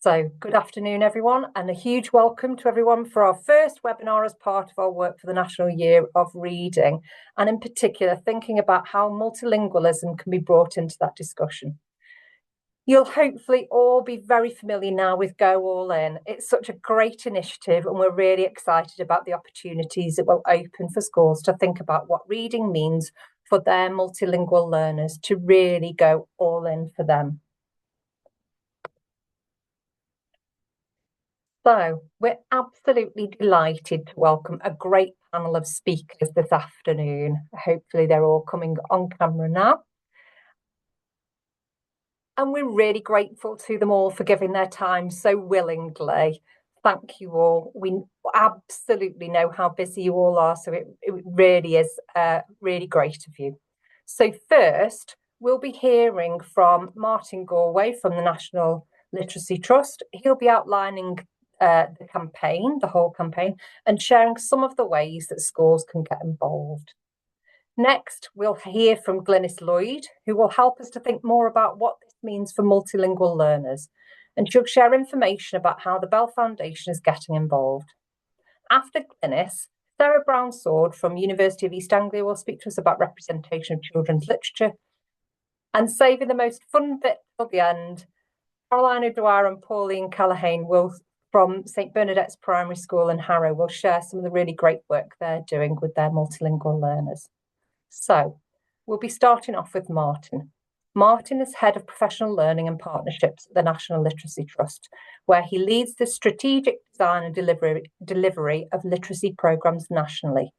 So good afternoon, everyone, and a huge welcome to everyone for our first webinar as part of our work for the National Year of Reading, and in particular, thinking about how multilingualism can be brought into that discussion. You'll hopefully all be very familiar now with Go All In. It's such a great initiative, and we're really excited about the opportunities it will open for schools to think about what reading means for their multilingual learners, to really go all in for them. So we're absolutely delighted to welcome a great panel of speakers this afternoon. Hopefully they're all coming on camera now. And we're really grateful to them all for giving their time so willingly. Thank you all. We absolutely know how busy you all are, so it really is really great of you. So first, we'll be hearing from Martin Galway from the National Literacy Trust. He'll be outlining the campaign, the whole campaign, and sharing some of the ways that schools can get involved. Next, we'll hear from Glynis Lloyd, who will help us to think more about what this means for multilingual learners, and she'll share information about how the Bell Foundation is getting involved. After Glynis, Sarah Brown-Sword from University of East Anglia will speak to us about representation of children's literature, and saving the most fun bit till the end, Caroline O'Dwyer and Pauline Callahane from St Bernadette's Primary School in Harrow will share some of the really great work they're doing with their multilingual learners. So we'll be starting off with Martin. Martin is Head of Professional Learning and Partnerships at the National Literacy Trust, where he leads the strategic design and delivery of literacy programmes nationally.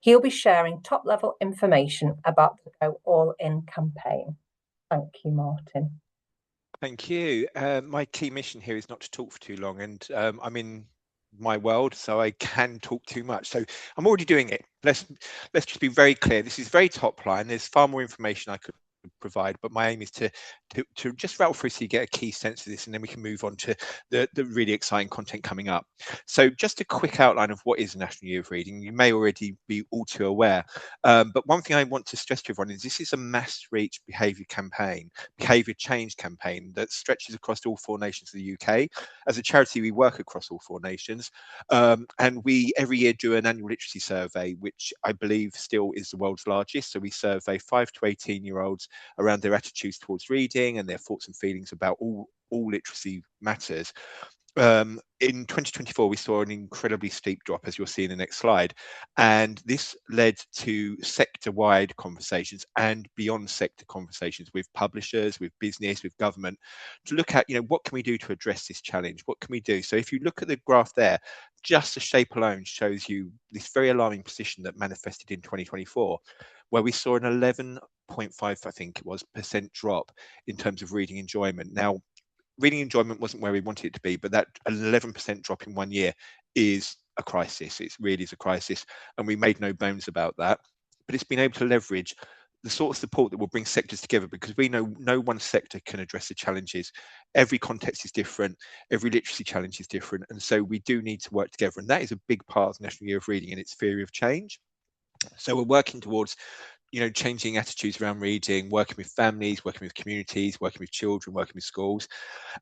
He'll be sharing top-level information about the Go All In campaign. Thank you, Martin. Thank you. My key mission here is not to talk for too long, and I'm in my world, so I can talk too much. So I'm already doing it. Let's just be very clear. This is very top line. There's far more information I could provide, but my aim is to just rattle through so you get a key sense of this, and then we can move on to the really exciting content coming up. So just a quick outline of what is the National Year of Reading. You may already be all too aware, but one thing I want to stress to everyone is this is a mass reach behaviour change campaign that stretches across all 4 nations of the UK. As a charity, we work across all 4 nations, and we every year do an annual literacy survey, which I believe still is the world's largest. So we survey 5 to 18-year-olds around their attitudes towards reading and their thoughts and feelings about all literacy matters. In 2024, we saw an incredibly steep drop, as you'll see in the next slide, and this led to sector-wide conversations and beyond sector conversations with publishers, with business, with government, to look at, what can we do to address this challenge? What can we do? So if you look at the graph there, just the shape alone shows you this very alarming position that manifested in 2024, where we saw an 11.5, I think it was, % drop in terms of reading enjoyment. Now, reading enjoyment wasn't where we wanted it to be, but that 11% drop in 1 year is a crisis. It really is a crisis, and we made no bones about that. But it's been able to leverage the sort of support that will bring sectors together, because we know no one sector can address the challenges. Every context is different, every literacy challenge is different, and so we do need to work together, and that is a big part of the National Year of Reading and its theory of change. So we're working towards changing attitudes around reading, working with families, working with communities, working with children, working with schools.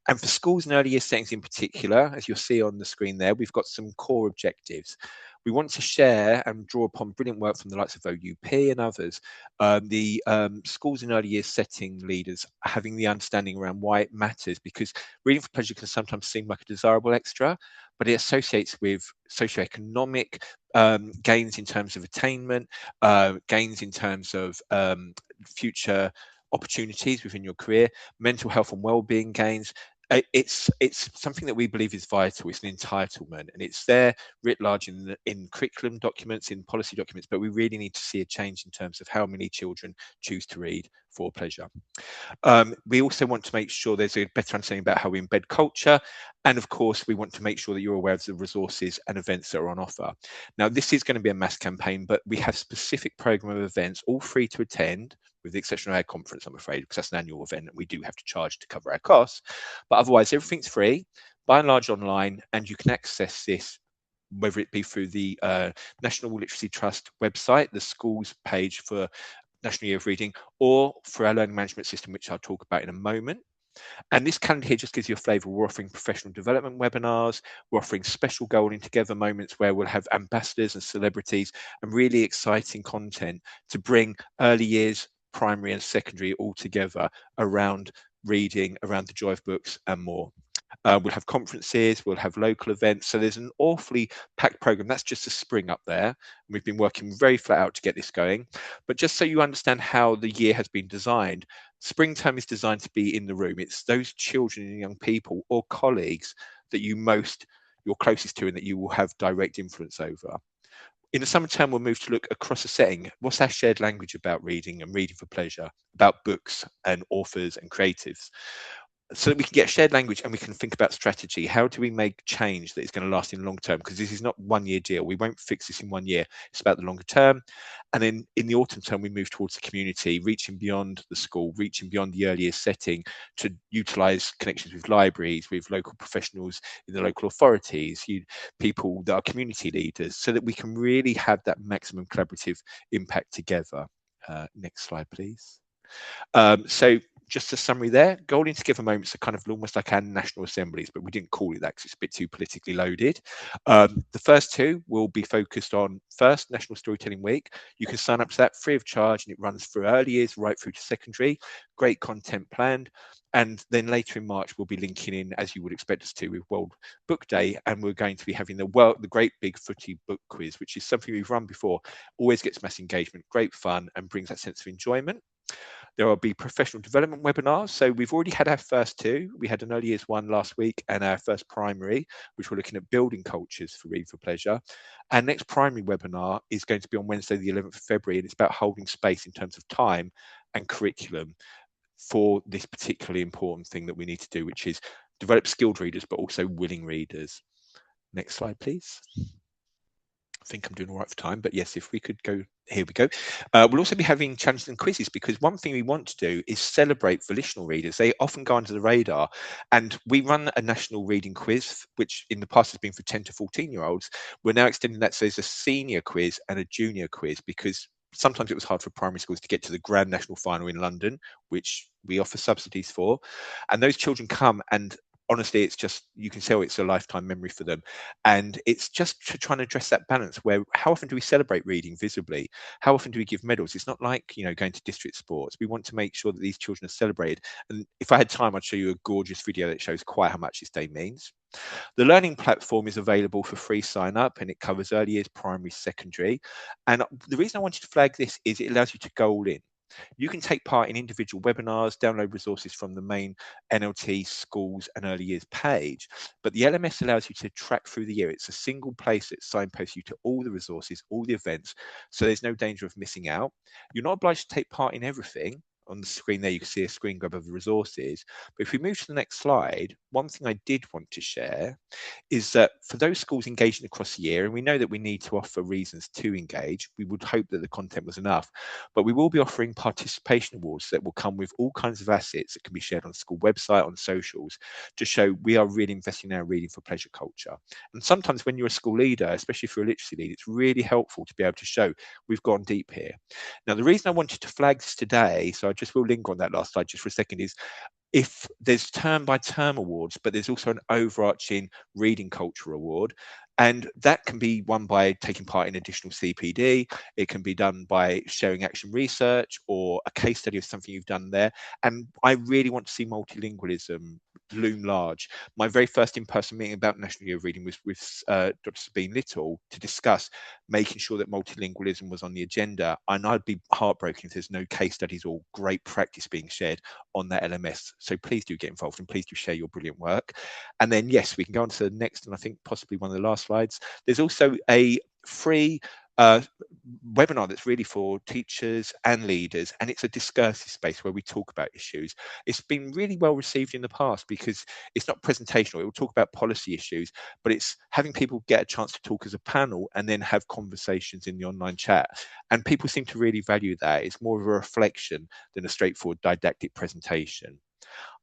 And for schools and early year settings in particular, as you'll see on the screen there, we've got some core objectives. We want to share and draw upon brilliant work from the likes of OUP and others, the schools and early years setting leaders having the understanding around why it matters, because reading for pleasure can sometimes seem like a desirable extra, but it associates with socioeconomic gains in terms of attainment, gains in terms of future opportunities within your career, mental health and well-being gains. It's something that we believe is vital. It's an entitlement, and it's there writ large in curriculum documents, in policy documents, but we really need to see a change in terms of how many children choose to read for pleasure. We also want to make sure there's a better understanding about how we embed culture, and of course we want to make sure that you're aware of the resources and events that are on offer. Now, this is going to be a mass campaign, but we have specific program of events, all free to attend, with the exception of our conference, I'm afraid, because that's an annual event and we do have to charge to cover our costs. But otherwise, everything's free, by and large online, and you can access this, whether it be through the National Literacy Trust website, the schools page for National Year of Reading, or for our learning management system, which I'll talk about in a moment. And this calendar here just gives you a flavour. We're offering professional development webinars. We're offering special Golden Together moments where we'll have ambassadors and celebrities and really exciting content to bring early years, primary and secondary all together around reading, around the joy of books and more. We'll have conferences, we'll have local events. So there's an awfully packed program. That's just a spring up there. We've been working very flat out to get this going. But just so you understand how the year has been designed, spring term is designed to be in the room. It's those children and young people or colleagues that you're closest to and that you will have direct influence over. In the summer term, we'll move to look across a setting. What's our shared language about reading and reading for pleasure, about books and authors and creatives? So that we can get shared language and we can think about strategy. How do we make change that is going to last in long term? Because this is not 1 year deal. We won't fix this in 1 year. It's about the longer term. And then in the autumn term, we move towards the community, reaching beyond the school, reaching beyond the earlier setting to utilize connections with libraries, with local professionals in the local authorities, people that are community leaders, so that we can really have that maximum collaborative impact together. Next slide, please. So just a summary there, Golden Together moments are kind of almost like our national assemblies, but we didn't call it that because it's a bit too politically loaded. The first two will be focused on first National Storytelling Week. You can sign up to that free of charge and it runs through early years right through to secondary. Great content planned. And then later in March, we'll be linking in, as you would expect us to, with World Book Day. And we're going to be having the Great Big Footy Book Quiz, which is something we've run before, always gets mass engagement, great fun, and brings that sense of enjoyment. There will be professional development webinars. So we've already had our first two. We had an early years one last week and our first primary, which we're looking at building cultures for reading for pleasure. Our next primary webinar is going to be on Wednesday, the 11th of February, and it's about holding space in terms of time and curriculum for this particularly important thing that we need to do, which is develop skilled readers, but also willing readers. Next slide, please. I think I'm doing all right for time, but yes, if we could go, here we go. We'll also be having challenges and quizzes because one thing we want to do is celebrate volitional readers. They often go under the radar, and we run a national reading quiz, which in the past has been for 10 to 14-year-olds. We're now extending that, so there's a senior quiz and a junior quiz because sometimes it was hard for primary schools to get to the grand national final in London, which we offer subsidies for. And those children come and honestly, it's just, you can tell it's a lifetime memory for them. And it's just trying to address that balance where how often do we celebrate reading visibly? How often do we give medals? It's not like, going to district sports. We want to make sure that these children are celebrated. And if I had time, I'd show you a gorgeous video that shows quite how much this day means. The learning platform is available for free sign up and it covers early years, primary, secondary. And the reason I wanted to flag this is it allows you to go all in. You can take part in individual webinars, download resources from the main NLT schools and early years page, but the LMS allows you to track through the year. It's a single place that signposts you to all the resources, all the events, so there's no danger of missing out. You're not obliged to take part in everything. On the screen there, you can see a screen grab of the resources. But if we move to the next slide, one thing I did want to share is that for those schools engaging across the year, and we know that we need to offer reasons to engage, we would hope that the content was enough, but we will be offering participation awards that will come with all kinds of assets that can be shared on the school website, on socials, to show we are really investing in our reading for pleasure culture. And sometimes when you're a school leader, especially if you're a literacy leader, it's really helpful to be able to show we've gone deep here. Now, the reason I wanted to flag this today, so I just will linger on that last slide just for a second, is if there's term by term awards, but there's also an overarching reading culture award. And that can be won by taking part in additional CPD. It can be done by sharing action research or a case study of something you've done there. And I really want to see multilingualism loom large. My very first in-person meeting about National Year of Reading was with Dr. Sabine Little to discuss making sure that multilingualism was on the agenda. And I'd be heartbroken if there's no case studies or great practice being shared on that LMS. So please do get involved and please do share your brilliant work. And then, yes, we can go on to the next, and I think possibly one of the last slides. There's also a free webinar that's really for teachers and leaders, and it's a discursive space where we talk about issues. It's been really well received in the past because it's not presentational. It will talk about policy issues, but it's having people get a chance to talk as a panel and then have conversations in the online chat. And people seem to really value that. It's more of a reflection than a straightforward didactic presentation.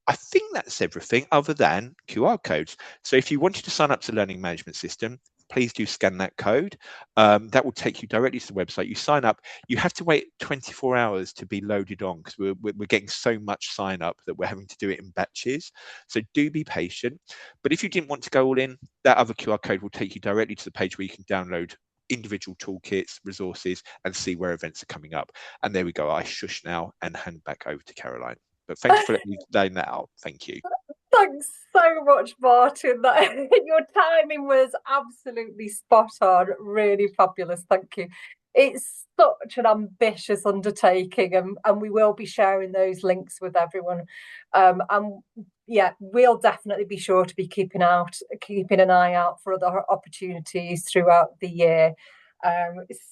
I think that's everything other than QR codes. So if you wanted to sign up to the Learning Management System, please do scan that code. That will take you directly to the website. You sign up. You have to wait 24 hours to be loaded on because we're getting so much sign up that we're having to do it in batches. So do be patient. But if you didn't want to go all in, that other QR code will take you directly to the page where you can download individual toolkits, resources, and see where events are coming up. And there we go. I shush now and hand back over to Caroline. But thank you for letting me lay that out. Thank you. Thanks so much, Martin. Your timing was absolutely spot on. Really fabulous. Thank you. It's such an ambitious undertaking, and we will be sharing those links with everyone. And yeah, we'll definitely be sure to be keeping an eye out for other opportunities throughout the year.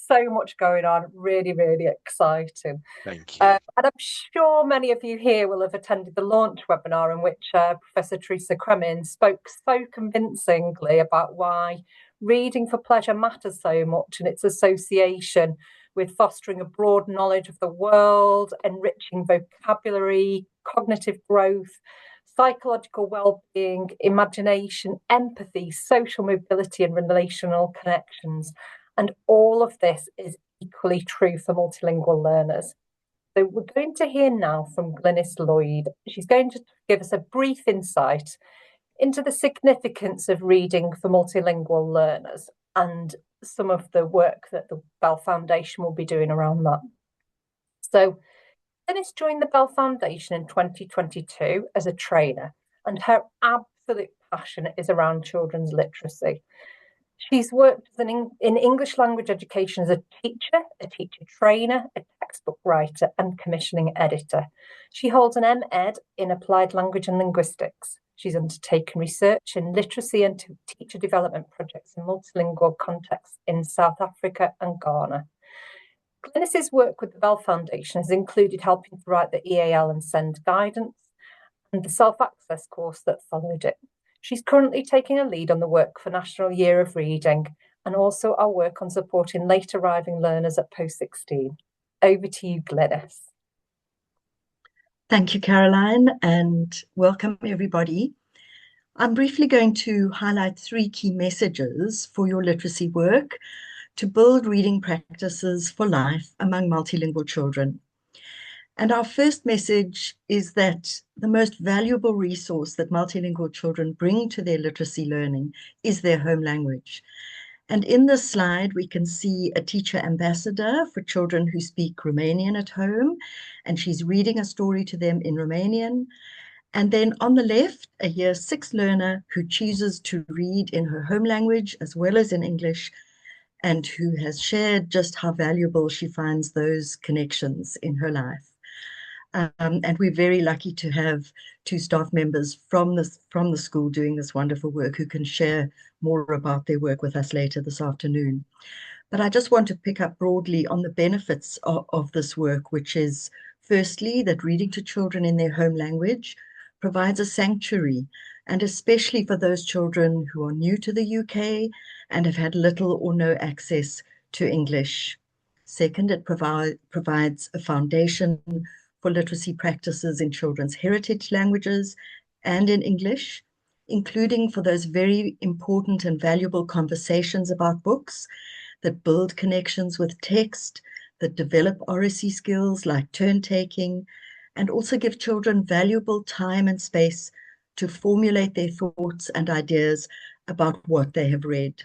So much going on, really, really exciting. Thank you. And I'm sure many of you here will have attended the launch webinar in which Professor Teresa Kremin spoke so convincingly about why reading for pleasure matters so much and its association with fostering a broad knowledge of the world, enriching vocabulary, cognitive growth, psychological well-being, imagination, empathy, social mobility, and relational connections. And all of this is equally true for multilingual learners. So we're going to hear now from Glynis Lloyd. She's going to give us a brief insight into the significance of reading for multilingual learners and some of the work that the Bell Foundation will be doing around that. So Glynis joined the Bell Foundation in 2022 as a trainer, and her absolute passion is around children's literacy. She's worked in English language education as a teacher trainer, a textbook writer, and commissioning editor. She holds an MEd in Applied Language and Linguistics. She's undertaken research in literacy and teacher development projects in multilingual contexts in South Africa and Ghana. Glynis's work with the Bell Foundation has included helping to write the EAL and SEND guidance and the self-access course that followed it. She's currently taking a lead on the work for National Year of Reading and also our work on supporting late arriving learners at post-16. Over to you, Glynis. Thank you, Caroline, and welcome everybody. I'm briefly going to highlight 3 key messages for your literacy work to build reading practices for life among multilingual children. And our first message is that the most valuable resource that multilingual children bring to their literacy learning is their home language. And in this slide, we can see a teacher ambassador for children who speak Romanian at home, and she's reading a story to them in Romanian. And then on the left, a year 6 learner who chooses to read in her home language as well as in English, and who has shared just how valuable she finds those connections in her life. And we're very lucky to have 2 staff members from the school doing this wonderful work who can share more about their work with us later this afternoon. But I just want to pick up broadly on the benefits of this work, which is firstly that reading to children in their home language provides a sanctuary, and especially for those children who are new to the UK and have had little or no access to English. Second, it provides a foundation for literacy practices in children's heritage languages and in English, including for those very important and valuable conversations about books that build connections with text, that develop oracy skills like turn-taking, and also give children valuable time and space to formulate their thoughts and ideas about what they have read.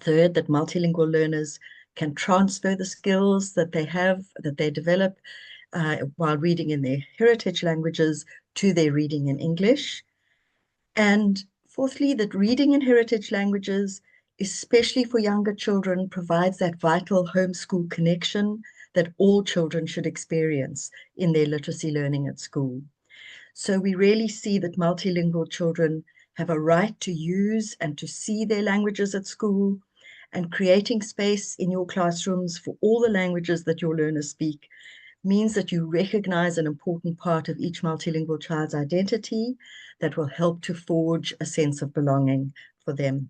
Third, that multilingual learners can transfer the skills that they develop while reading in their heritage languages to their reading in English. And fourthly, that reading in heritage languages, especially for younger children, provides that vital homeschool connection that all children should experience in their literacy learning at school. So we really see that multilingual children have a right to use and to see their languages at school, and creating space in your classrooms for all the languages that your learners speak means that you recognize an important part of each multilingual child's identity that will help to forge a sense of belonging for them.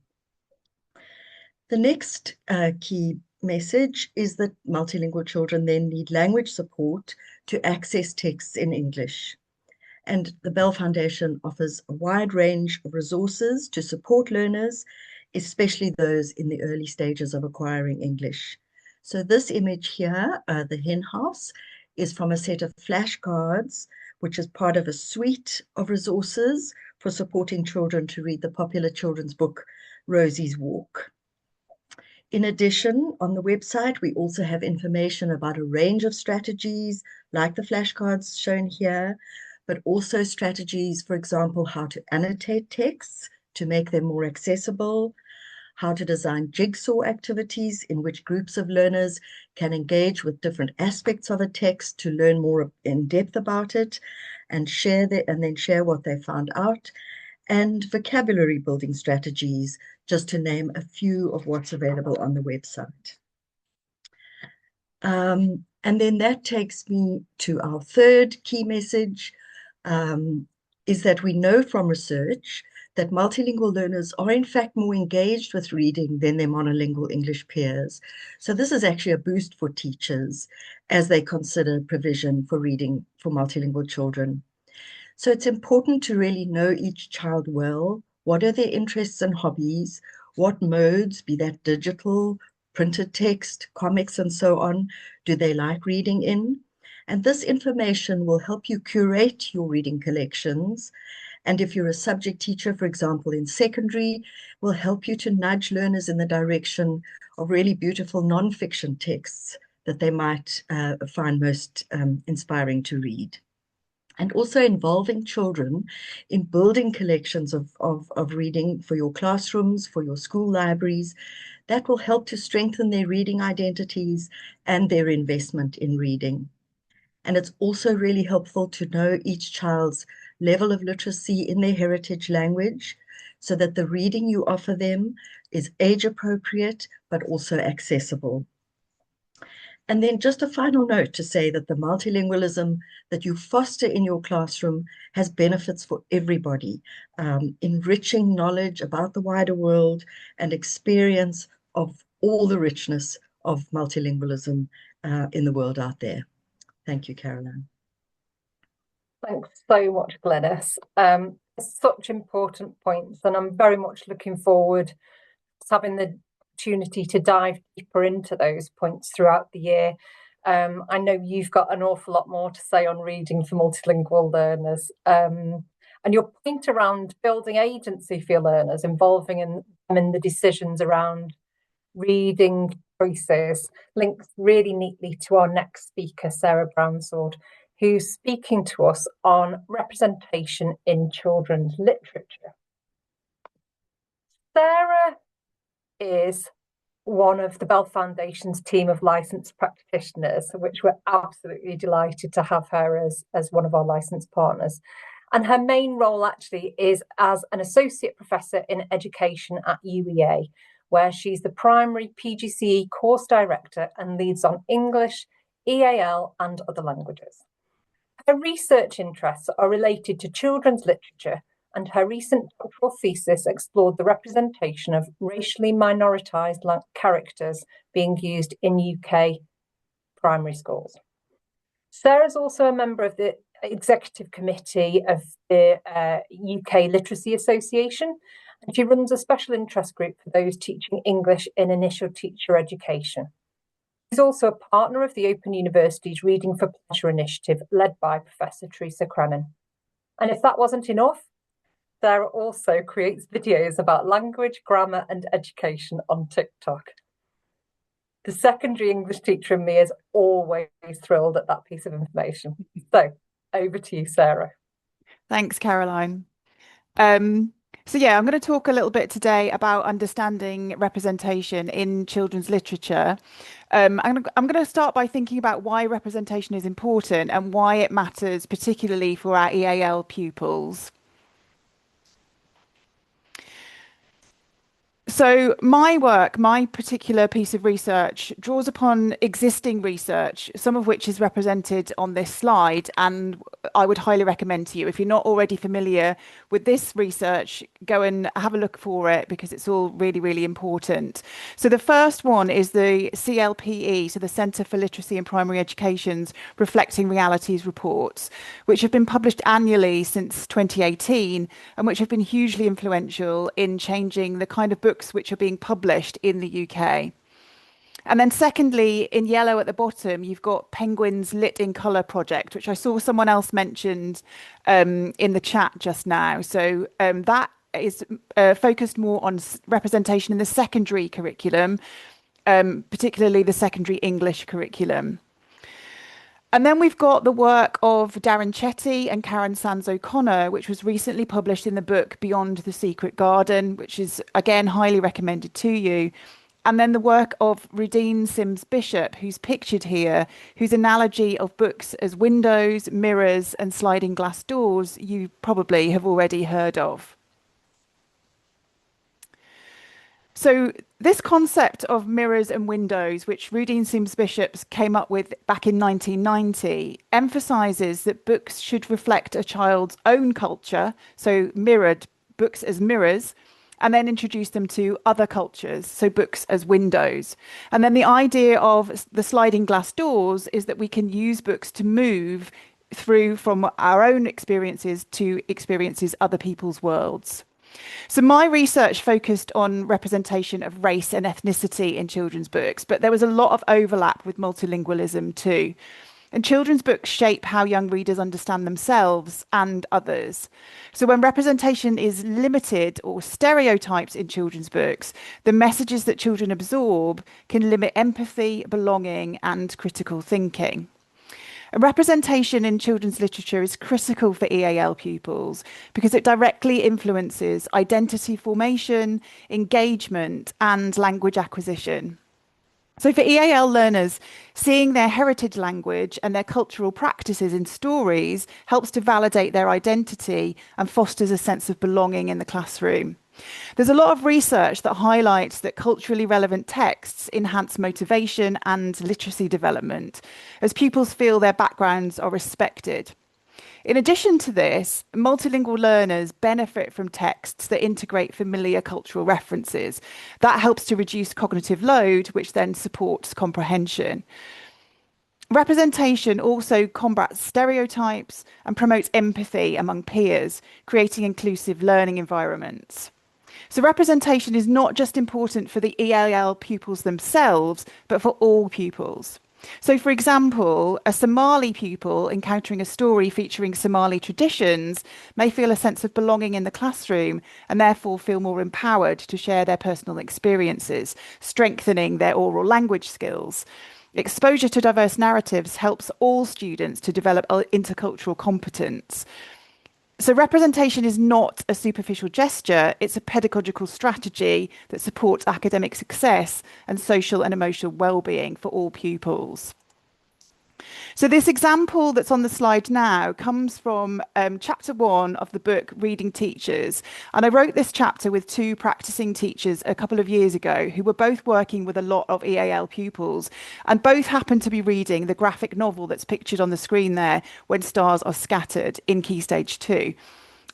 The next key message is that multilingual children then need language support to access texts in English. And the Bell Foundation offers a wide range of resources to support learners especially those in the early stages of acquiring English. So this image here, the hen house, is from a set of flashcards, which is part of a suite of resources for supporting children to read the popular children's book, Rosie's Walk. In addition, on the website, we also have information about a range of strategies, like the flashcards shown here, but also strategies, for example, how to annotate texts to make them more accessible, how to design jigsaw activities in which groups of learners can engage with different aspects of a text to learn more in depth about it and then share what they found out, and vocabulary building strategies, just to name a few of what's available on the website. And then that takes me to our third key message, is that we know from research that multilingual learners are in fact more engaged with reading than their monolingual English peers. So this is actually a boost for teachers as they consider provision for reading for multilingual children. So it's important to really know each child well. What are their interests and hobbies? What modes, be that digital, printed text, comics, and so on, do they like reading in? And this information will help you curate your reading collections. And if you're a subject teacher, for example, in secondary, will help you to nudge learners in the direction of really beautiful nonfiction texts that they might find most inspiring to read. And also involving children in building collections of reading for your classrooms, for your school libraries. That will help to strengthen their reading identities and their investment in reading. And it's also really helpful to know each child's level of literacy in their heritage language, so that the reading you offer them is age appropriate, but also accessible. And then just a final note to say that the multilingualism that you foster in your classroom has benefits for everybody, enriching knowledge about the wider world and experience of all the richness of multilingualism in the world out there. Thank you, Caroline. Thanks so much, Glynis. Such important points, and I'm very much looking forward to having the opportunity to dive deeper into those points throughout the year. I know you've got an awful lot more to say on reading for multilingual learners. And your point around building agency for your learners, involving them in the decisions around reading choices, links really neatly to our next speaker, Sarah Brownsword, who's speaking to us on representation in children's literature. Sarah is one of the Bell Foundation's team of licensed practitioners, which we're absolutely delighted to have her as one of our licensed partners. And her main role actually is as an associate professor in education at UEA, where she's the primary PGCE course director and leads on English, EAL, and other languages. Her research interests are related to children's literature, and her recent doctoral thesis explored the representation of racially minoritized characters being used in UK primary schools. Sarah's also a member of the executive committee of the UK Literacy Association, and she runs a special interest group for those teaching English in initial teacher education. She's also a partner of the Open University's Reading for Pleasure initiative, led by Professor Teresa Kremen. And if that wasn't enough, Sarah also creates videos about language, grammar, and education on TikTok. The secondary English teacher in me is always thrilled at that piece of information. So over to you, Sarah. Thanks, Caroline. So I'm going to talk a little bit today about understanding representation in children's literature. I'm going to start by thinking about why representation is important and why it matters, particularly for our EAL pupils. So my work, my particular piece of research, draws upon existing research, some of which is represented on this slide, and I would highly recommend to you, if you're not already familiar with this research, go and have a look for it, because it's all really, really important. So the first one is the CLPE, so the Centre for Literacy and Primary Education's Reflecting Realities reports, which have been published annually since 2018, and which have been hugely influential in changing the kind of book books which are being published in the UK. And then secondly, in yellow at the bottom, you've got Penguin's Lit in Colour project, which I saw someone else mentioned in the chat just now. So that is focused more on representation in the secondary curriculum, particularly the secondary English curriculum. And then we've got the work of Darren Chetty and Karen Sands O'Connor, which was recently published in the book Beyond the Secret Garden, which is, again, highly recommended to you. And then the work of Rudine Sims Bishop, who's pictured here, whose analogy of books as windows, mirrors, and sliding glass doors you probably have already heard of. So this concept of mirrors and windows, which Rudine Sims Bishop came up with back in 1990, emphasizes that books should reflect a child's own culture, so mirrored books as mirrors, and then introduce them to other cultures, so books as windows. And then the idea of the sliding glass doors is that we can use books to move through from our own experiences to experiences other people's worlds. So my research focused on representation of race and ethnicity in children's books, but there was a lot of overlap with multilingualism too. And children's books shape how young readers understand themselves and others. So when representation is limited or stereotypes in children's books, the messages that children absorb can limit empathy, belonging, and critical thinking. And representation in children's literature is critical for EAL pupils because it directly influences identity formation, engagement, and language acquisition. So for EAL learners, seeing their heritage language and their cultural practices in stories helps to validate their identity and fosters a sense of belonging in the classroom. There's a lot of research that highlights that culturally relevant texts enhance motivation and literacy development, as pupils feel their backgrounds are respected. In addition to this, multilingual learners benefit from texts that integrate familiar cultural references. That helps to reduce cognitive load, which then supports comprehension. Representation also combats stereotypes and promotes empathy among peers, creating inclusive learning environments. So representation is not just important for the EAL pupils themselves, but for all pupils. So, for example, a Somali pupil encountering a story featuring Somali traditions may feel a sense of belonging in the classroom and therefore feel more empowered to share their personal experiences, strengthening their oral language skills. Exposure to diverse narratives helps all students to develop intercultural competence. So representation is not a superficial gesture, it's a pedagogical strategy that supports academic success and social and emotional well-being for all pupils. So this example that's on the slide now comes from chapter 1 of the book Reading Teachers. And I wrote this chapter with 2 practicing teachers a couple of years ago who were both working with a lot of EAL pupils and both happened to be reading the graphic novel that's pictured on the screen there, When Stars Are Scattered, in Key Stage 2.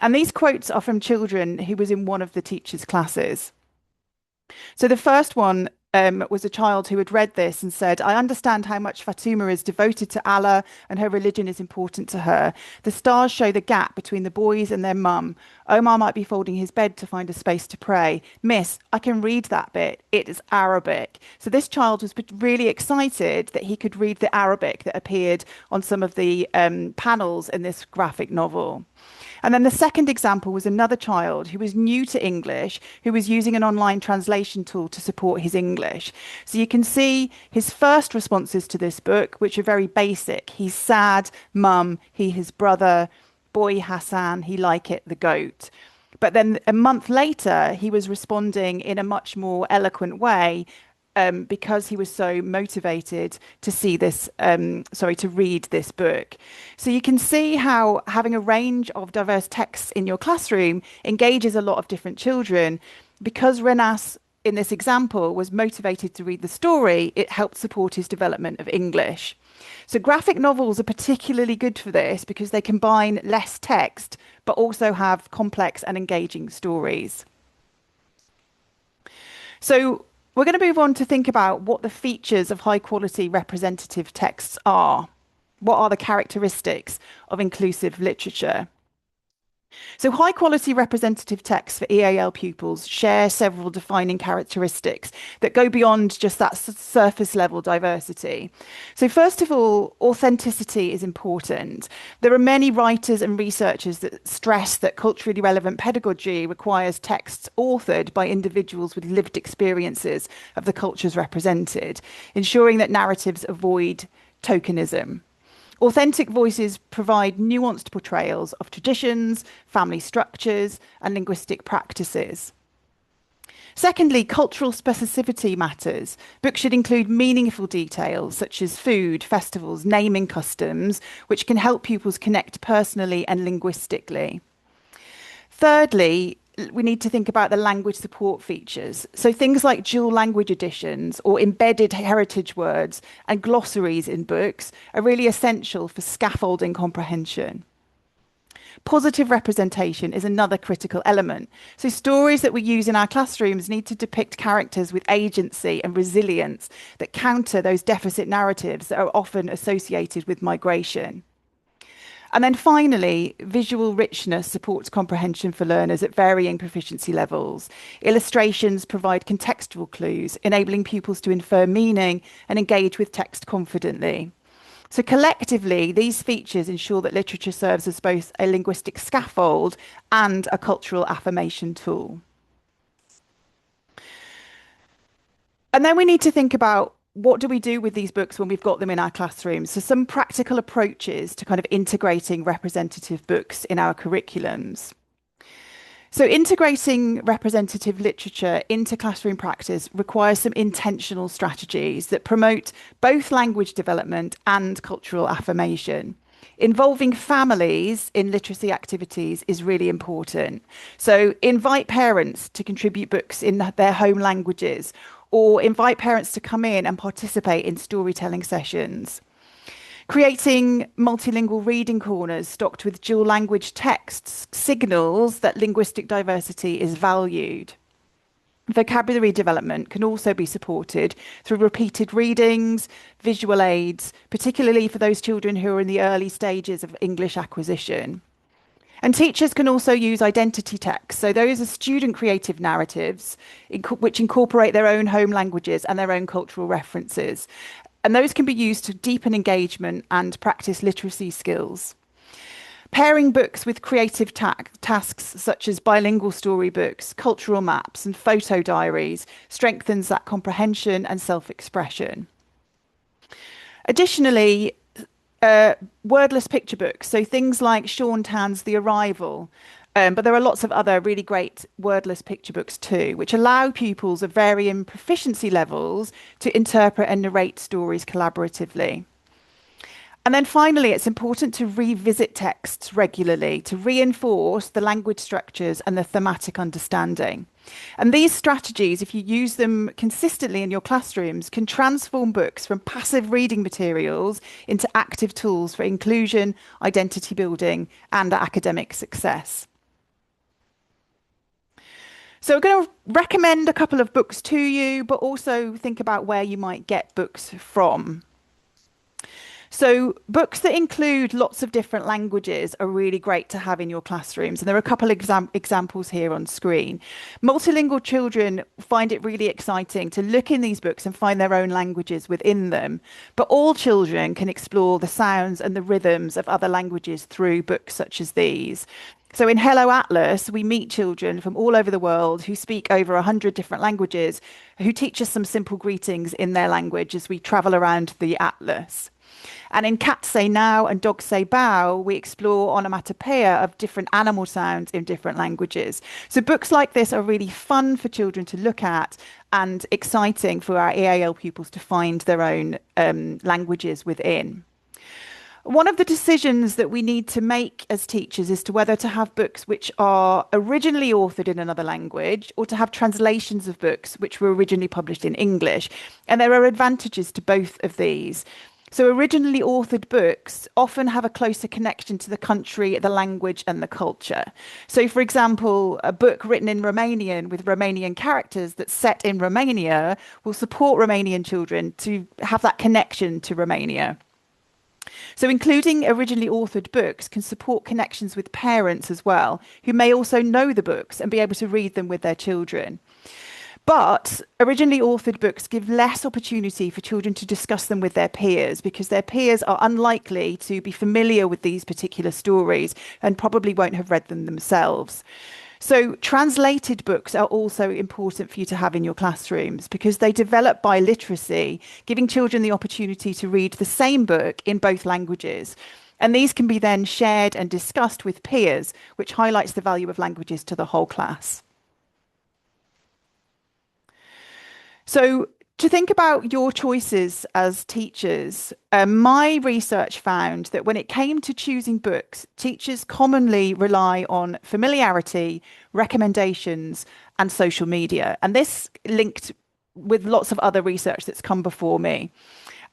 And these quotes are from children who was in one of the teachers' classes. So the first one was a child who had read this and said, I understand how much Fatuma is devoted to Allah and her religion is important to her. The stars show the gap between the boys and their mum. Omar might be folding his bed to find a space to pray. Miss, I can read that bit. It is Arabic. So this child was really excited that he could read the Arabic that appeared on some of the panels in this graphic novel. And then the second example was another child who was new to English, who was using an online translation tool to support his English. So you can see his first responses to this book, which are very basic. He's sad, mum, he his brother, boy Hassan, he like it, the goat. But then a month later, he was responding in a much more eloquent way because he was so motivated to see this, to read this book. So you can see how having a range of diverse texts in your classroom engages a lot of different children. Because Renas, in this example, was motivated to read the story, it helped support his development of English. So graphic novels are particularly good for this because they combine less text, but also have complex and engaging stories. So we're going to move on to think about what the features of high quality representative texts are. What are the characteristics of inclusive literature? So high quality representative texts for EAL pupils share several defining characteristics that go beyond just that surface level diversity. So first of all, authenticity is important. There are many writers and researchers that stress that culturally relevant pedagogy requires texts authored by individuals with lived experiences of the cultures represented, ensuring that narratives avoid tokenism. Authentic voices provide nuanced portrayals of traditions, family structures, and linguistic practices. Secondly, cultural specificity matters. Books should include meaningful details such as food, festivals, naming customs, which can help pupils connect personally and linguistically. Thirdly, we need to think about the language support features. So things like dual language editions or embedded heritage words and glossaries in books are really essential for scaffolding comprehension. Positive representation is another critical element. So stories that we use in our classrooms need to depict characters with agency and resilience that counter those deficit narratives that are often associated with migration. And then finally, visual richness supports comprehension for learners at varying proficiency levels. Illustrations provide contextual clues, enabling pupils to infer meaning and engage with text confidently. So collectively, these features ensure that literature serves as both a linguistic scaffold and a cultural affirmation tool. And then we need to think about, what do we do with these books when we've got them in our classrooms? So some practical approaches to kind of integrating representative books in our curriculums. So integrating representative literature into classroom practice requires some intentional strategies that promote both language development and cultural affirmation. Involving families in literacy activities is really important. So invite parents to contribute books in their home languages, or invite parents to come in and participate in storytelling sessions. Creating multilingual reading corners stocked with dual language texts signals that linguistic diversity is valued. Vocabulary development can also be supported through repeated readings, visual aids, particularly for those children who are in the early stages of English acquisition. And teachers can also use identity texts. So those are student creative narratives which incorporate their own home languages and their own cultural references. And those can be used to deepen engagement and practice literacy skills. Pairing books with creative tasks such as bilingual storybooks, cultural maps, and photo diaries strengthens that comprehension and self-expression. Additionally, wordless picture books, so things like Sean Tan's The Arrival, but there are lots of other really great wordless picture books too, which allow pupils of varying proficiency levels to interpret and narrate stories collaboratively. And then finally, it's important to revisit texts regularly to reinforce the language structures and the thematic understanding. And these strategies, if you use them consistently in your classrooms, can transform books from passive reading materials into active tools for inclusion, identity building, and academic success. So we're going to recommend a couple of books to you, but also think about where you might get books from. So books that include lots of different languages are really great to have in your classrooms. And there are a couple of examples here on screen. Multilingual children find it really exciting to look in these books and find their own languages within them. But all children can explore the sounds and the rhythms of other languages through books such as these. So in Hello Atlas, we meet children from all over the world who speak over 100 different languages, who teach us some simple greetings in their language as we travel around the atlas. And in Cats Say Now and Dogs Say Bow, we explore onomatopoeia of different animal sounds in different languages. So books like this are really fun for children to look at and exciting for our EAL pupils to find their own languages within. One of the decisions that we need to make as teachers is to whether to have books which are originally authored in another language or to have translations of books which were originally published in English. And there are advantages to both of these. So originally authored books often have a closer connection to the country, the language, and the culture. So, for example, a book written in Romanian with Romanian characters that's set in Romania will support Romanian children to have that connection to Romania. So including originally authored books can support connections with parents as well, who may also know the books and be able to read them with their children. But originally authored books give less opportunity for children to discuss them with their peers, because their peers are unlikely to be familiar with these particular stories and probably won't have read them themselves. So translated books are also important for you to have in your classrooms, because they develop biliteracy, giving children the opportunity to read the same book in both languages. And these can be then shared and discussed with peers, which highlights the value of languages to the whole class. So to think about your choices as teachers, my research found that when it came to choosing books, teachers commonly rely on familiarity, recommendations, and social media. And this linked with lots of other research that's come before me.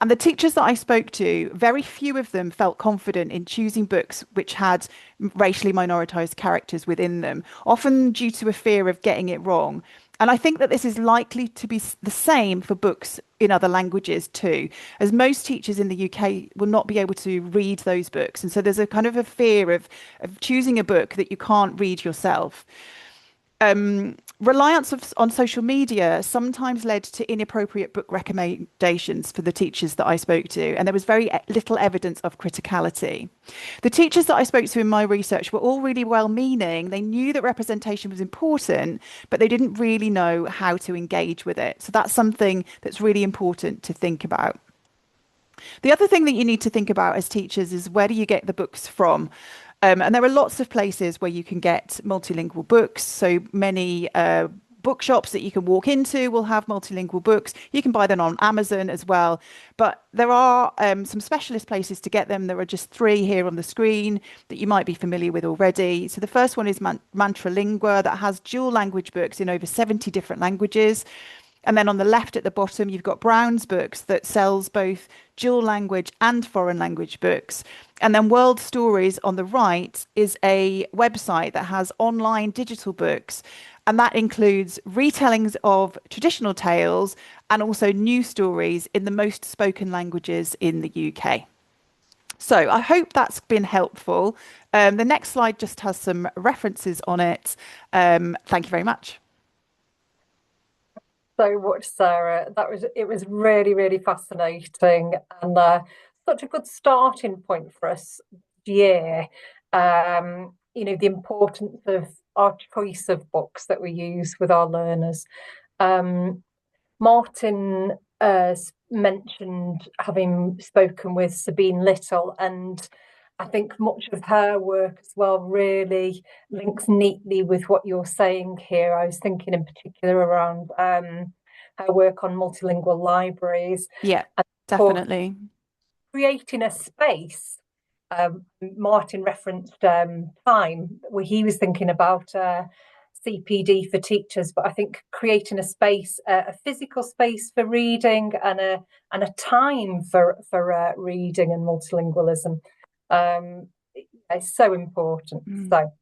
And the teachers that I spoke to, very few of them felt confident in choosing books which had racially minoritized characters within them, often due to a fear of getting it wrong. And I think that this is likely to be the same for books in other languages too, as most teachers in the UK will not be able to read those books. And so there's a kind of a fear of choosing a book that you can't read yourself. Reliance on social media sometimes led to inappropriate book recommendations for the teachers that I spoke to, and there was very little evidence of criticality. The teachers that I spoke to in my research were all really well-meaning. They knew that representation was important, but they didn't really know how to engage with it. So that's something that's really important to think about. The other thing that you need to think about as teachers is, where do you get the books from? And there are lots of places where you can get multilingual books. So many bookshops that you can walk into will have multilingual books. You can buy them on Amazon as well. But there are some specialist places to get them. There are just 3 here on the screen that you might be familiar with already. So the first one is Multilingua, that has dual language books in over 70 different languages. And then on the left at the bottom, you've got Brown's Books that sells both dual language and foreign language books. And then World Stories on the right is a website that has online digital books. And that includes retellings of traditional tales and also new stories in the most spoken languages in the UK. So I hope that's been helpful. The next slide just has some references on it. Thank you very much. So much, Sarah. It was really, really fascinating, and such a good starting point for us this year. The importance of our choice of books that we use with our learners. Martin mentioned having spoken with Sabine Little, and I think much of her work as well really links neatly with what you're saying here. I was thinking in particular around her work on multilingual libraries. Yeah, definitely. Creating a space. Martin referenced time, where he was thinking about CPD for teachers, but I think creating a space, a physical space for reading, and a time for reading and multilingualism. It's so important. So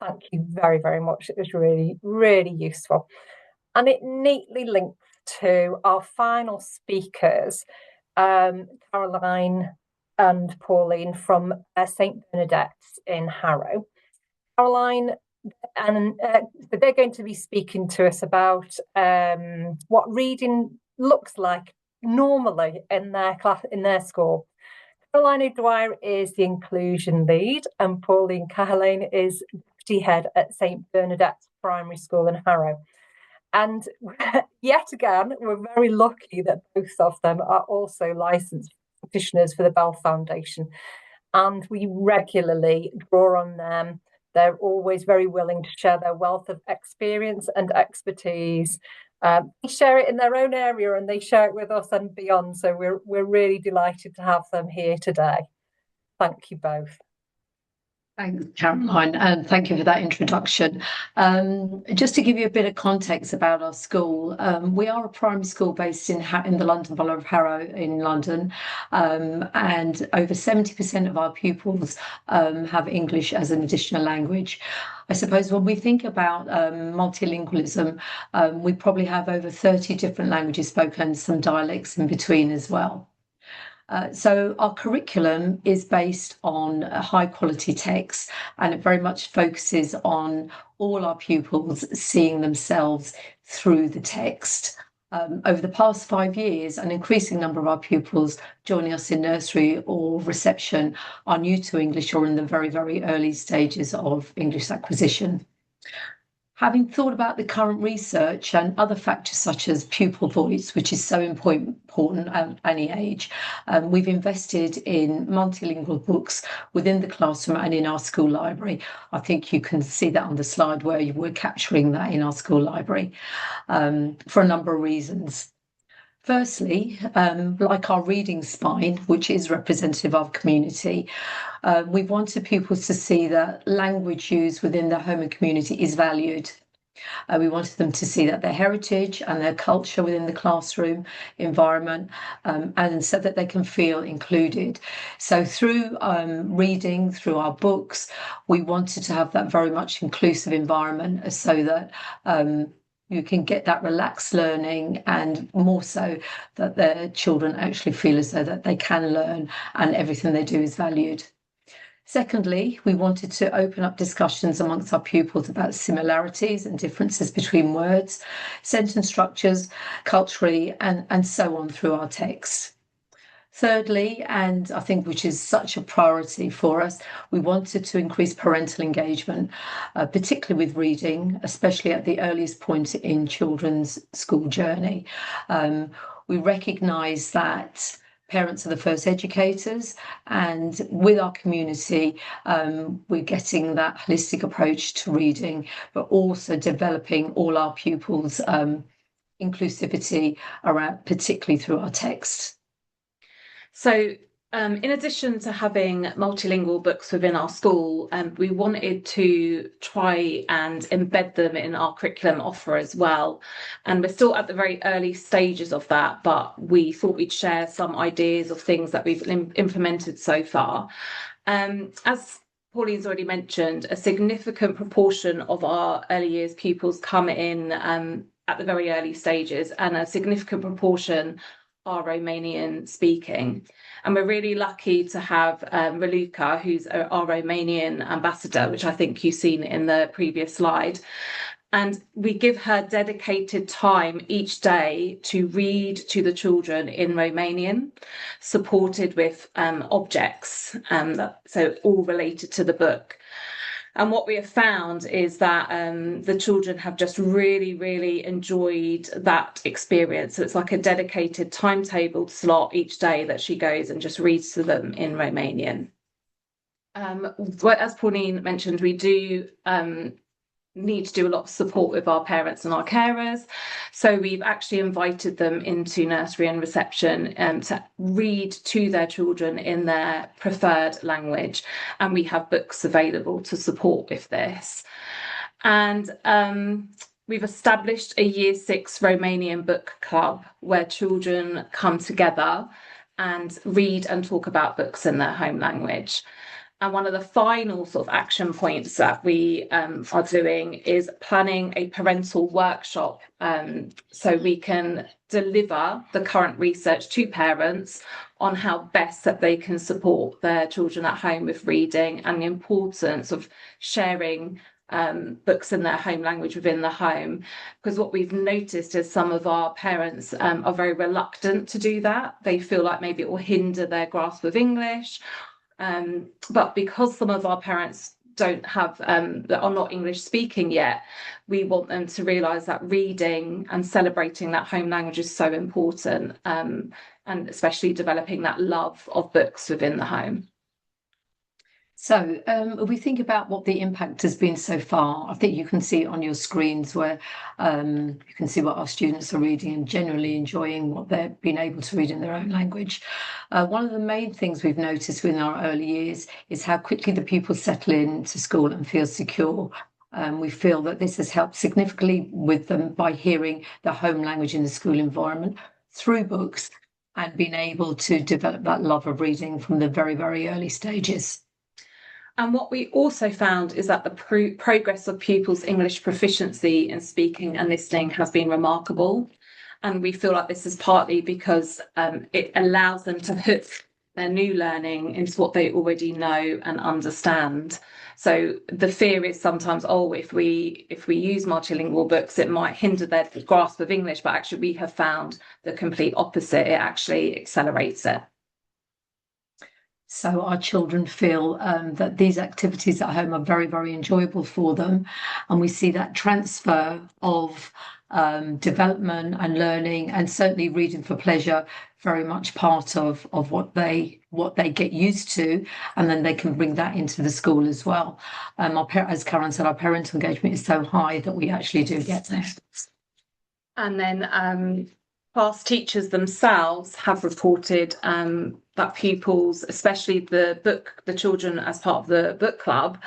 thank you very, very much. It was really, really useful. And it neatly links to our final speakers, Caroline and Pauline from St. Bernadette's in Harrow. Caroline and they're going to be speaking to us about what reading looks like normally in their class, in their school. Caroline O'Dwyer is the inclusion lead, and Pauline Cahalan is deputy head at St. Bernadette's Primary School in Harrow. And yet again, we're very lucky that both of them are also licensed practitioners for the Bell Foundation, and we regularly draw on them. They're always very willing to share their wealth of experience and expertise. They share it in their own area, and they share it with us and beyond. So we're really delighted to have them here today. Thank you both. Thanks, Caroline, and thank you for that introduction. Just to give you a bit of context about our school, we are a primary school based in the London Borough of Harrow in London, and over 70% of our pupils have English as an additional language. I suppose when we think about multilingualism, we probably have over 30 different languages spoken, some dialects in between as well. So our curriculum is based on high quality texts, and it very much focuses on all our pupils seeing themselves through the text. Over the past 5 years, an increasing number of our pupils joining us in nursery or reception are new to English or in the very, very early stages of English acquisition. Having thought about the current research and other factors such as pupil voice, which is so important at any age, we've invested in multilingual books within the classroom and in our school library. I think you can see that on the slide where we're capturing that in our school library for a number of reasons. Firstly, like our reading spine, which is representative of community, we wanted pupils to see that language used within their home and community is valued. We wanted them to see that their heritage and their culture within the classroom environment, and so that they can feel included. So through reading, through our books, we wanted to have that very much inclusive environment so that you can get that relaxed learning, and more so that their children actually feel as though that they can learn and everything they do is valued. Secondly, we wanted to open up discussions amongst our pupils about similarities and differences between words, sentence structures, culturally, and so on through our texts. Thirdly, and I think which is such a priority for us, we wanted to increase parental engagement, particularly with reading, especially at the earliest point in children's school journey. We recognise that parents are the first educators, and with our community, we're getting that holistic approach to reading, but also developing all our pupils' inclusivity around, particularly through our texts. So in addition to having multilingual books within our school, we wanted to try and embed them in our curriculum offer as well. And we're still at the very early stages of that, but we thought we'd share some ideas of things that we've implemented so far. As Pauline's already mentioned, a significant proportion of our early years pupils come in at the very early stages, and a significant proportion are Romanian speaking. And we're really lucky to have Raluca, who's our Romanian ambassador, which I think you've seen in the previous slide. And we give her dedicated time each day to read to the children in Romanian, supported with objects, so all related to the book. And what we have found is that the children have just really, really enjoyed that experience. So it's like a dedicated timetabled slot each day that she goes and just reads to them in Romanian. As Pauline mentioned, we do need to do a lot of support with our parents and our carers. So we've actually invited them into nursery and reception to read to their children in their preferred language. And we have books available to support with this. And we've established a Year 6 Romanian book club where children come together and read and talk about books in their home language. And one of the final sort of action points that we are doing is planning a parental workshop so we can deliver the current research to parents on how best that they can support their children at home with reading, and the importance of sharing books in their home language within the home. Because what we've noticed is some of our parents are very reluctant to do that. They feel like maybe it will hinder their grasp of English. But because some of our parents don't have that are not English speaking yet, we want them to realise that reading and celebrating that home language is so important, and especially developing that love of books within the home. So if we think about what the impact has been so far, I think you can see it on your screens where you can see what our students are reading and generally enjoying what they've been able to read in their own language. One of the main things we've noticed within our early years is how quickly the pupils settle into school and feel secure. We feel that this has helped significantly with them by hearing the home language in the school environment through books and being able to develop that love of reading from the very, very early stages. And what we also found is that the progress of pupils' English proficiency in speaking and listening has been remarkable. And we feel like this is partly because it allows them to put their new learning into what they already know and understand. So the fear is sometimes, oh, if we use multilingual books, it might hinder their grasp of English, but actually we have found the complete opposite. It actually accelerates it. So our children feel that these activities at home are very, very enjoyable for them. And we see that transfer of development and learning, and certainly reading for pleasure, very much part of what they get used to, and then they can bring that into the school as well. As Karen said, our parental engagement is so high that we actually do get there. And then past teachers themselves have reported that pupils, especially the children as part of the book club,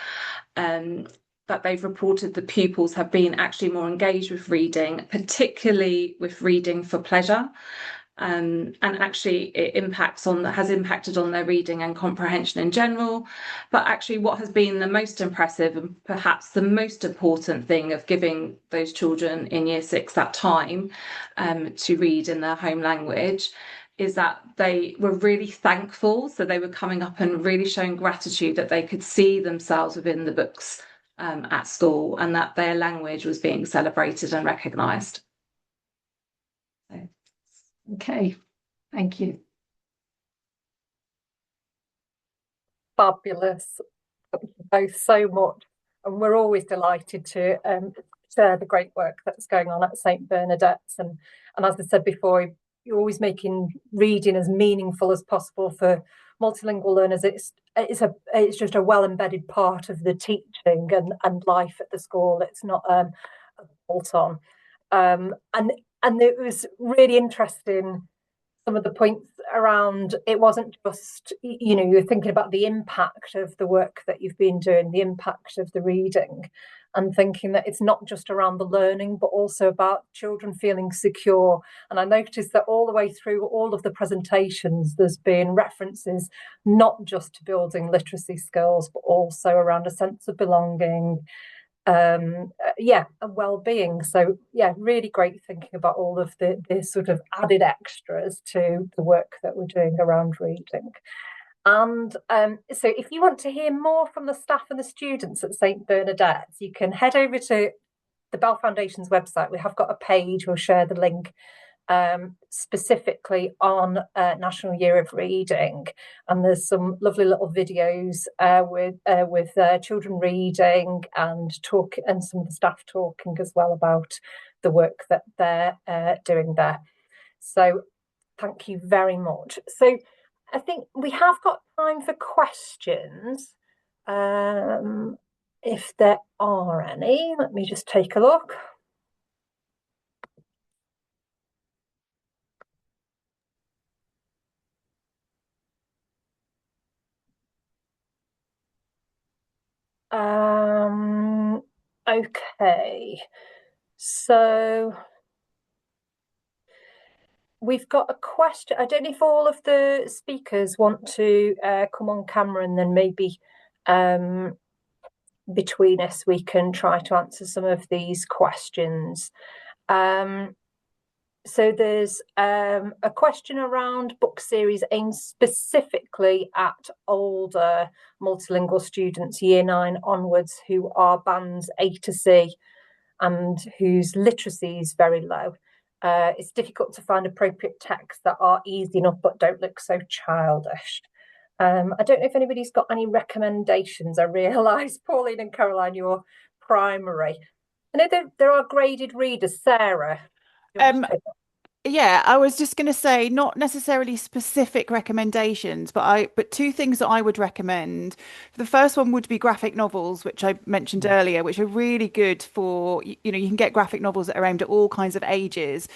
that they've reported that pupils have been actually more engaged with reading, particularly with reading for pleasure. And actually it has impacted on their reading and comprehension in general. But actually what has been the most impressive and perhaps the most important thing of giving those children in year 6 that time to read in their home language is that they were really thankful. So they were coming up and really showing gratitude that they could see themselves within the books at school, and that their language was being celebrated and recognised. So. Okay, thank you. Fabulous. Thank you both so much. And we're always delighted to share the great work that's going on at St Bernadette's. And as I said before, you're always making reading as meaningful as possible for multilingual learners. It's just a well-embedded part of the teaching and life at the school. It's not a bolt-on. And it was really interesting, some of the points around, it wasn't just, you're thinking about the impact of the work that you've been doing, the impact of the reading, and thinking that it's not just around the learning, but also about children feeling secure. And I noticed that all the way through all of the presentations, there's been references not just to building literacy skills, but also around a sense of belonging, and well-being. So really great thinking about all of the sort of added extras to the work that we're doing around reading. And so if you want to hear more from the staff and the students at St Bernadette's, you can head over to the Bell Foundation's website. We have got a page, we'll share the link, specifically on National Year of Reading, and there's some lovely little videos with children reading and some of the staff talking as well about the work that they're doing there. So thank you very much. So I think we have got time for questions, if there are any. Let me just take a look. Okay, so we've got a question. I don't know if all of the speakers want to come on camera, and then maybe between us we can try to answer some of these questions. So there's a question around book series aimed specifically at older multilingual students, year 9 onwards, who are bands A to C and whose literacy is very low. It's difficult to find appropriate texts that are easy enough but don't look so childish. I don't know if anybody's got any recommendations. I realise, Pauline and Caroline, you're primary. I know there are graded readers. Sarah? Yeah, I was just going to say, not necessarily specific recommendations, but 2 things that I would recommend. The first one would be graphic novels, which I mentioned earlier, which are really good for, you can get graphic novels that are aimed at all kinds of ages.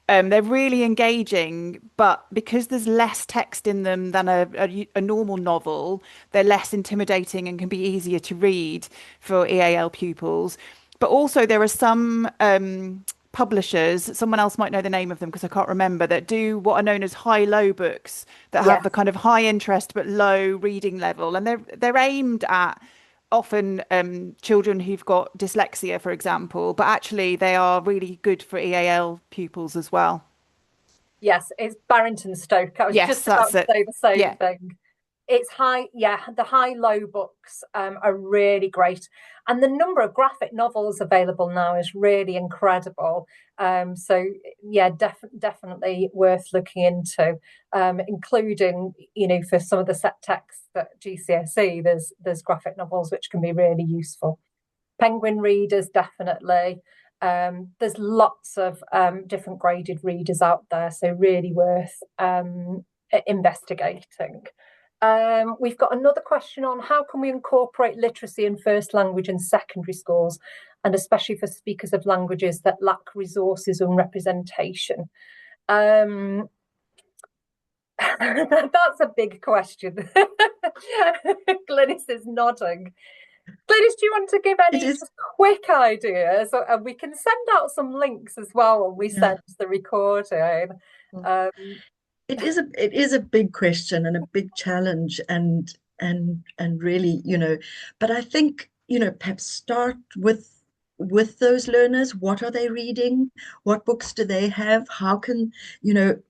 They're really engaging, but because there's less text in them than a normal novel, they're less intimidating and can be easier to read for EAL pupils. But also there are some publishers, someone else might know the name of them because I can't remember, that do what are known as high-low books that have the kind of high interest but low reading level, and they're aimed at often children who've got dyslexia, for example, but actually they are really good for EAL pupils as well. Yes, it's Barrington Stoke. I was Yes, just about that's to it. say the same Yeah. thing. It's high, yeah, the high-low books are really great. And the number of graphic novels available now is really incredible. So yeah, definitely worth looking into, including, you know, for some of the set texts at GCSE, there's graphic novels which can be really useful. Penguin readers, definitely. There's lots of different graded readers out there, so really worth investigating. We've got another question on how can we incorporate literacy in first language in secondary schools, and especially for speakers of languages that lack resources and representation. That's a big question. Glynis is nodding. Glynis, do you want to give any just quick ideas? And we can send out some links as well when we send the recording. It is a big question and a big challenge, and really, you know, but I think, you know, perhaps start with those learners. What are they reading? What books do they have? How can, you know,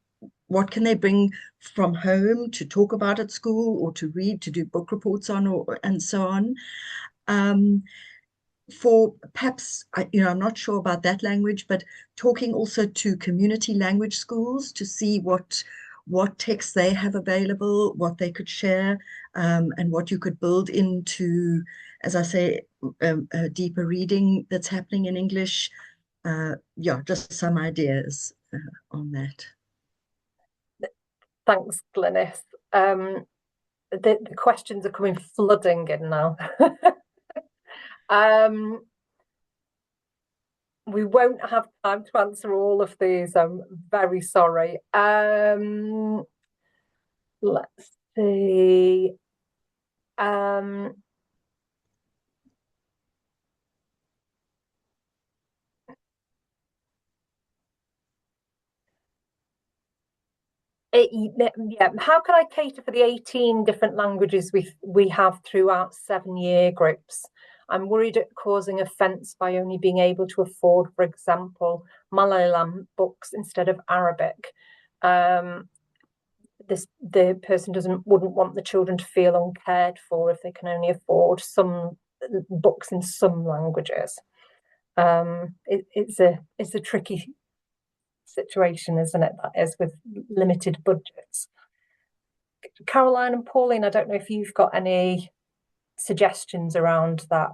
what can they bring from home to talk about at school, or to read, to do book reports on, or and so on. For perhaps, you know, I'm not sure about that language, but talking also to community language schools to see what texts they have available, what they could share, and what you could build into, as I say, a deeper reading that's happening in English. Yeah, just some ideas on that. Thanks, Glynis. The questions are coming flooding in now. We won't have time to answer all of these. I'm very sorry. Let's see. Yeah, how can I cater for the 18 different languages we have throughout 7-year groups? I'm worried at causing offence by only being able to afford, for example, Malayalam books instead of Arabic. The person wouldn't want the children to feel uncared for if they can only afford some books in some languages. It's a tricky situation, isn't it? That is, with limited budgets. Caroline and Pauline, I don't know if you've got any suggestions around that.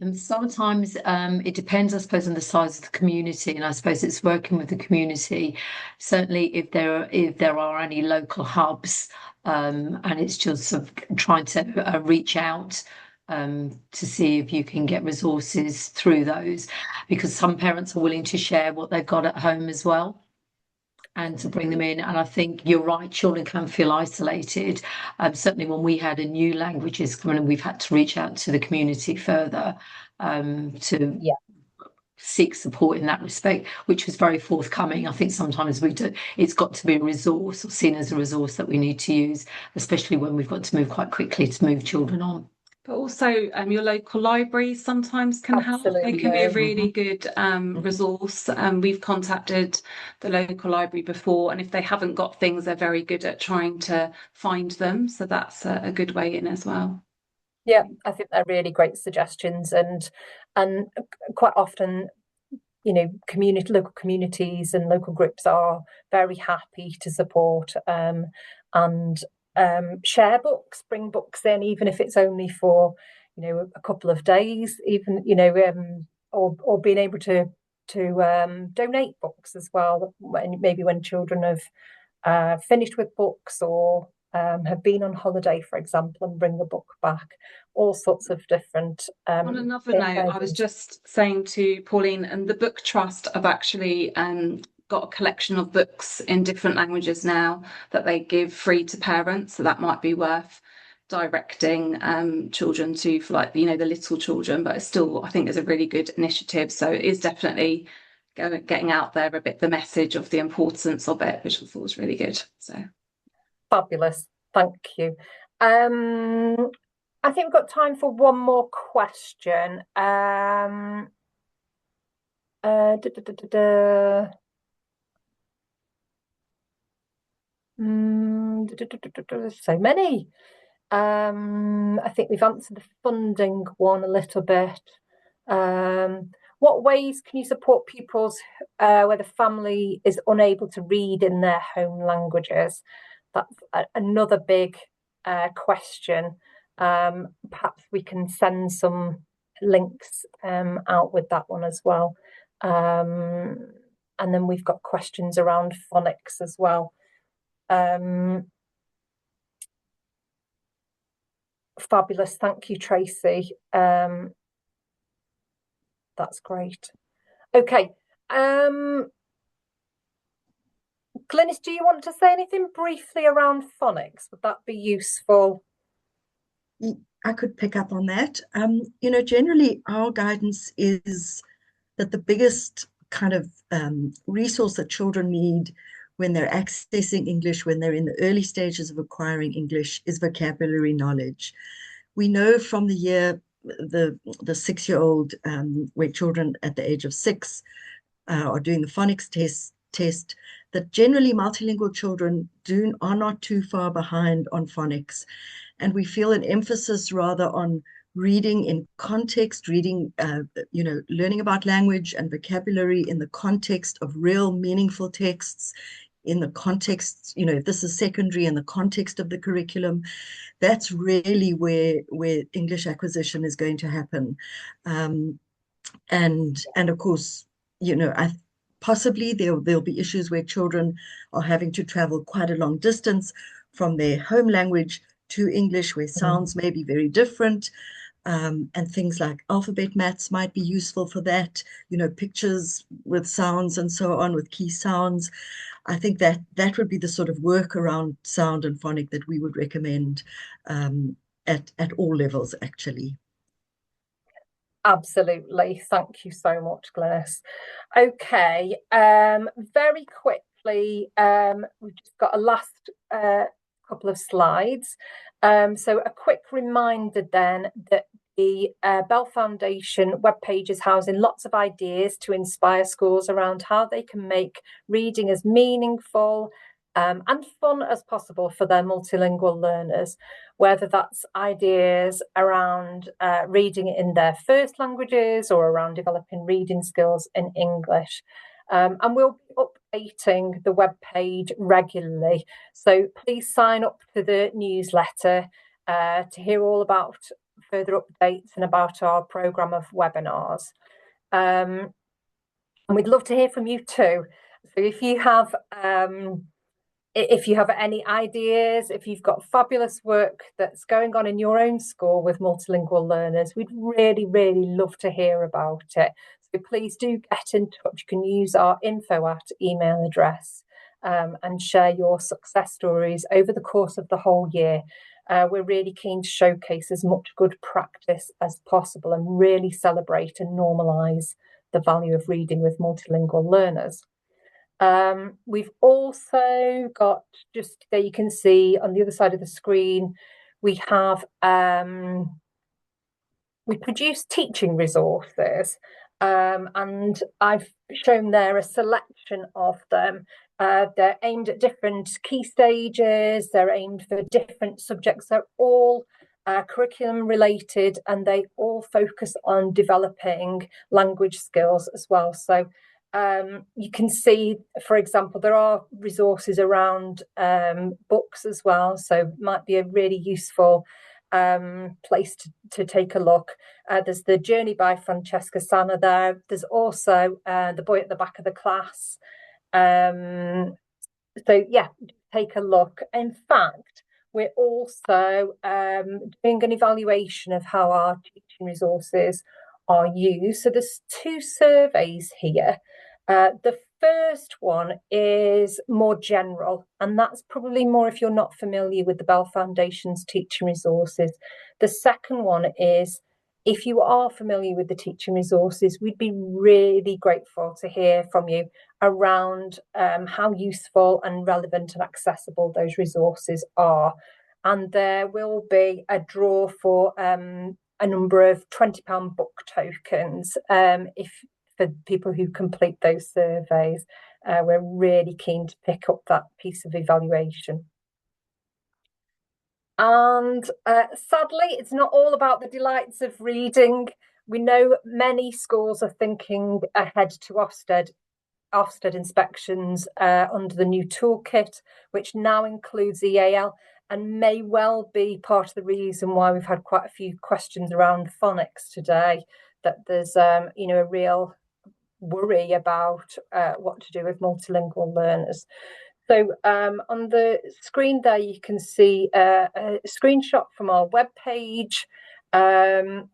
And sometimes it depends, I suppose, on the size of the community, and I suppose it's working with the community. Certainly, if there are any local hubs, and it's just sort of trying to reach out to see if you can get resources through those, because some parents are willing to share what they've got at home as well, and to bring them in. And I think you're right, children can feel isolated. Certainly when we had a new languages coming in, we've had to reach out to the community further to seek support in that respect, which was very forthcoming. I think sometimes it's got to be a resource, or seen as a resource that we need to use, especially when we've got to move quite quickly to move children on. But also your local libraries sometimes can help. They can be a really good resource. We've contacted the local library before, and if they haven't got things, they're very good at trying to find them. So that's a good way in as well. Yeah, I think they're really great suggestions, and quite often, you know, local communities and local groups are very happy to support and share books, bring books in, even if it's only for, you know, a couple of days, even, you know, or being able to donate books as well, when children have finished with books, or have been on holiday, for example, and bring the book back. All sorts of different. On another note, I was just saying to Pauline, and the Book Trust have actually got a collection of books in different languages now that they give free to parents. So that might be worth directing children to, for, like, you know, the little children. But it's still, I think, is a really good initiative. So it is definitely getting out there a bit the message of the importance of it, which I thought was really good. So fabulous, thank you. I think we've got time for one more question. So many. I think we've answered the funding one a little bit. What ways can you support pupils where the family is unable to read in their home languages? That's another big question. Perhaps we can send some links out with that one as well. And then we've got questions around phonics as well. Fabulous, thank you, Tracy. That's great. Okay. Glynis, do you want to say anything briefly around phonics? Would that be useful? I could pick up on that. Generally our guidance is that the biggest kind of resource that children need when they're accessing English, when they're in the early stages of acquiring English, is vocabulary knowledge. We know from the 6-year-old, where children at the age of 6 are doing the phonics test, that generally multilingual children are not too far behind on phonics. And we feel an emphasis rather on reading in context, learning about language and vocabulary in the context of real meaningful texts, in the context, if this is secondary, in the context of the curriculum. That's really where English acquisition is going to happen. And of course, possibly there'll be issues where children are having to travel quite a long distance from their home language to English, where sounds may be very different. And things like alphabet maths might be useful for that, pictures with sounds and so on, with key sounds. I think that would be the sort of work around sound and phonic that we would recommend at all levels, actually. Absolutely. Thank you so much, Glynis. Okay, very quickly, we've just got a last couple of slides. So a quick reminder then that the Bell Foundation webpage is housing lots of ideas to inspire schools around how they can make reading as meaningful and fun as possible for their multilingual learners, whether that's ideas around reading in their first languages or around developing reading skills in English. And we'll be updating the webpage regularly. So please sign up to the newsletter to hear all about further updates and about our programme of webinars. And we'd love to hear from you too. So if you have any ideas, if you've got fabulous work that's going on in your own school with multilingual learners, we'd really, really love to hear about it. So please do get in touch. You can use our info@ email address and share your success stories over the course of the whole year. We're really keen to showcase as much good practice as possible and really celebrate and normalise the value of reading with multilingual learners. We've also got, just there you can see on the other side of the screen, we have we produce teaching resources, and I've shown there a selection of them. They're aimed at different key stages, they're aimed for different subjects, they're all curriculum related, and they all focus on developing language skills as well. So you can see, for example, there are resources around books as well, so it might be a really useful place to take a look. There's The Journey by Francesca Sanna there. There's also The Boy at the Back of the Class. So yeah, take a look. In fact, we're also doing an evaluation of how our teaching resources are used. So there's 2 surveys here. The first one is more general, and that's probably more if you're not familiar with the Bell Foundation's teaching resources. The second one is, if you are familiar with the teaching resources, we'd be really grateful to hear from you around how useful and relevant and accessible those resources are. and there will be a draw for a number of £20 book tokens for people who complete those surveys. We're really keen to pick up that piece of evaluation. And sadly, it's not all about the delights of reading. We know many schools are thinking ahead to Ofsted inspections under the new toolkit, which now includes EAL, and may well be part of the reason why we've had quite a few questions around phonics today, that there's a real worry about what to do with multilingual learners. So on the screen there, you can see a screenshot from our webpage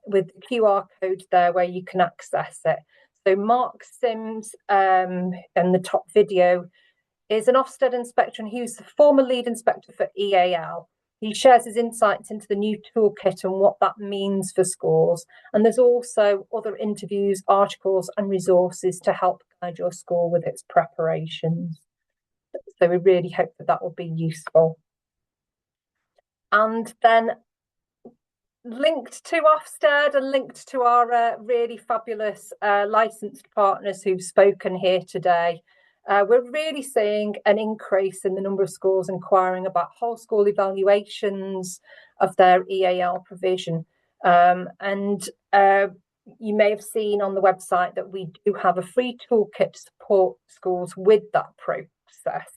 with the QR code there where you can access it. So Mark Sims and the top video is an Ofsted inspector, and he's the former lead inspector for EAL. He shares his insights into the new toolkit and what that means for schools. And there's also other interviews, articles and resources to help guide your school with its preparations. So we really hope that that will be useful. And then linked to Ofsted and linked to our really fabulous licensed partners who've spoken here today, we're really seeing an increase in the number of schools inquiring about whole school evaluations of their EAL provision. And you may have seen on the website that we do have a free toolkit to support schools with that process.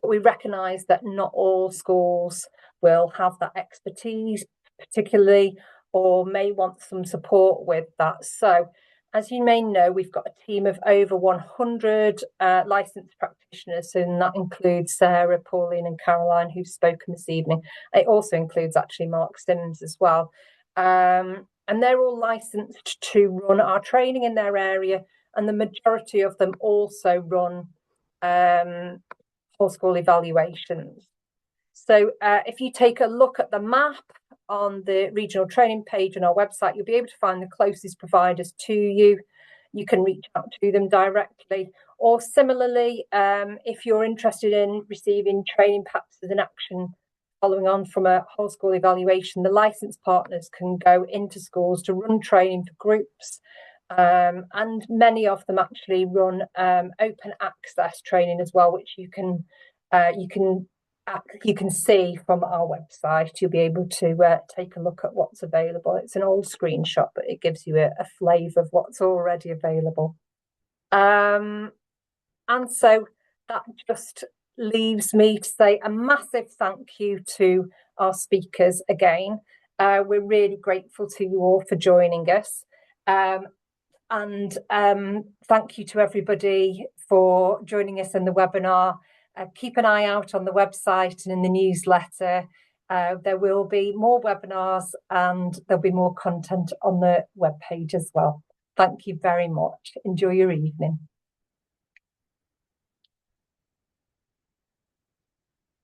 But we recognise that not all schools will have that expertise, particularly, or may want some support with that. So, as you may know, we've got a team of over 100 licensed practitioners, and that includes Sarah, Pauline and Caroline, who've spoken this evening. It also includes actually Mark Sims as well. And they're all licensed to run our training in their area, and the majority of them also run whole school evaluations. So if you take a look at the map on the regional training page on our website, you'll be able to find the closest providers to you. You can reach out to them directly. Or similarly, if you're interested in receiving training packs as an action following on from a whole school evaluation, the licensed partners can go into schools to run training for groups. And many of them actually run open access training as well, which you can see from our website. You'll be able to take a look at what's available. It's an old screenshot, but it gives you a flavour of what's already available. And so that just leaves me to say a massive thank you to our speakers again. We're really grateful to you all for joining us. And thank you to everybody for joining us in the webinar. Keep an eye out on the website and in the newsletter. There will be more webinars and there'll be more content on the webpage as well. Thank you very much. Enjoy your evening.